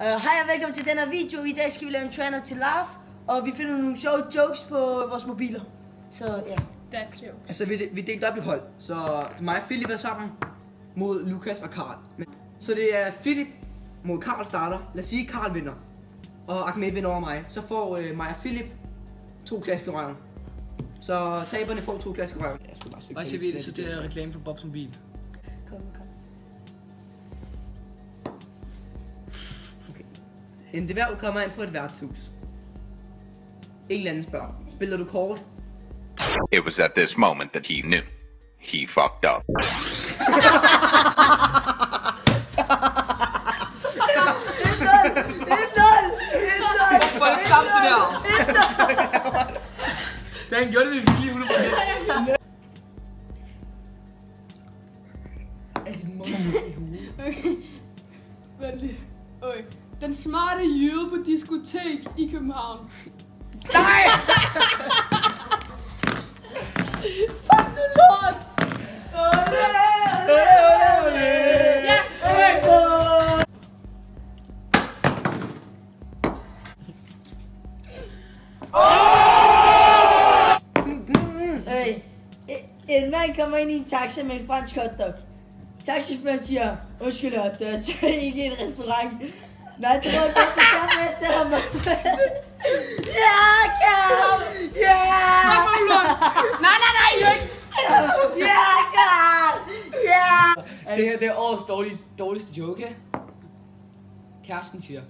Hej og velkommen til den her video. I dag skal vi lave en trainer til laugh, og vi finder nogle sjove jokes på vores mobiler. Så ja. That's jokes. Altså vi delte op i hold, så mig og Philip er sammen mod Lukas og Karl. Så det er Philip mod Karl starter. Lad os sige, at Karl vinder, og Ahmed vinder over mig. Så får mig og Philip 2 klask i røven. Så taberne får 2 klask i røven. Hvad siger vi det, så det er reklame for Bobs mobil? Kom. Okay. En dværg kommer ind på et værtshus. En eller anden spørger, spiller du kort? It was at this moment that he knew. He fucked up. Hvor er det samt det der? Den gjorde det med vilje 100%. Vent lige. Okay. Den smarte jøde på diskotek i København. Nej! Fuck du lort! Ja, En mand kommer ind i en taxa med en fransk hotdog. Taxichaufføren siger, undskyld, det er altså ikke en restaurant. Nej, det var godt, det er derfor, jeg sætter mig. Ja, Karl! Ja! Nej, Jørgen! Ja, Karl! Ja! Det her det er årets dårligste joke, her. Kæresten siger,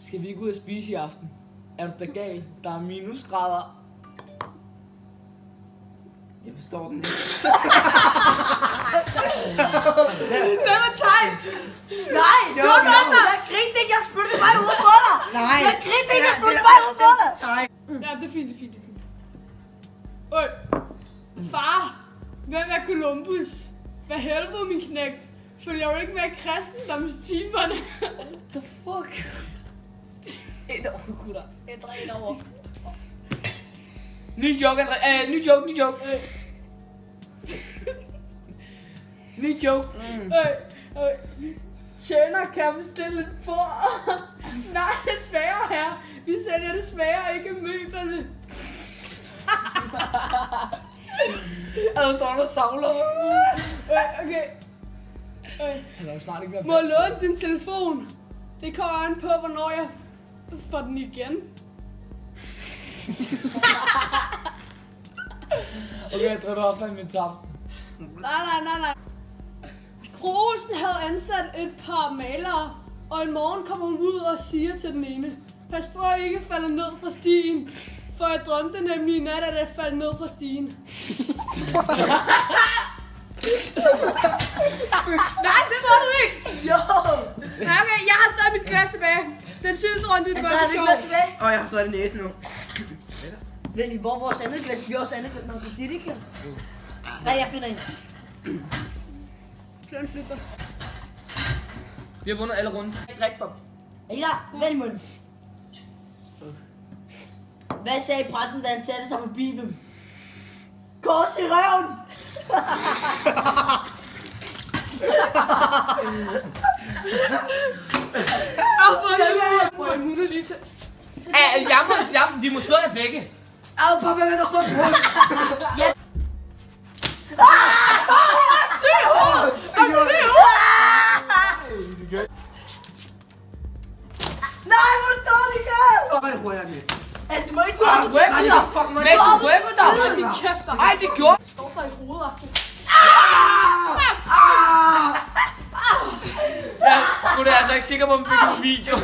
skal vi ikke ud og spise i aften? Er du da gal? Der er minusgrader. Jeg forstår den ikke. Den var tegn! Nej, det var masser! Jeg grinte ikke, jeg spyttede mig ud på dig! Nej! Jeg grinte ikke, jeg spyttede mig ud på dig! Ja, det er fint. Øj. Far! Hvem er Columbus? Hvad helvede, min knægt? Følger du ikke med i kristendomstimerne? What the fuck? Et år, gutter. Et år. Ny joke, André. Ny joke. Ny joke. Tjener kan bestille et bord. Nej, desværre her. Vi sælger desværre ikke møblerne. Der står der savler. Okay. Han er jo snart ikke mere Må jeg låne din telefon? Det kommer an på, hvornår jeg får den igen. Okay, jeg drømmer op af min taps. Nej. Fru Olsen havde ansat et par malere, og en morgen kommer hun ud og siger til den ene, pas på at ikke falde ned fra stien, for jeg drømte nemlig i nat, at jeg faldt ned fra stien. Nej, det må du ikke! Jo! Ja, okay, jeg har stadig mit glas tilbage. Den sidste runde, det var for sjov. Jeg har så det næse nu. Ved I, hvor vores andet glas? Vi har også andet glas. Nå, det er det ikke. Nej, jeg finder en. Den flytter. Vi har vundet alle rundt. Drik, Bob. Er I klar? Vend i munden. Hvad sagde præsten, da han satte sig på Bibelen? Kors i røven! De må slå jer begge. Au, pappa, hvad der står på hovedet? Nej, hvor er det dårligt, Karl! Hvad er det hurtigt med? Du må ikke Du rykker dig! Hold din kæft, der. Ej, det gjorde... Står der i hovedet. Ja, du er altså ikke sikker på, om vi fik en video.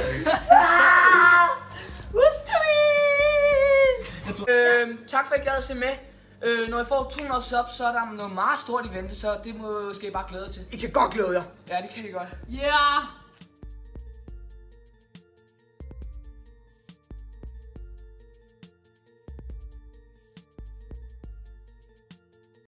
Tak for at I gad at se med. Når I får 200 subs, så er der noget meget stort i vente, så det må skal I bare glæde jer til. I kan godt glæde jer. Ja, det kan I godt. Yeah!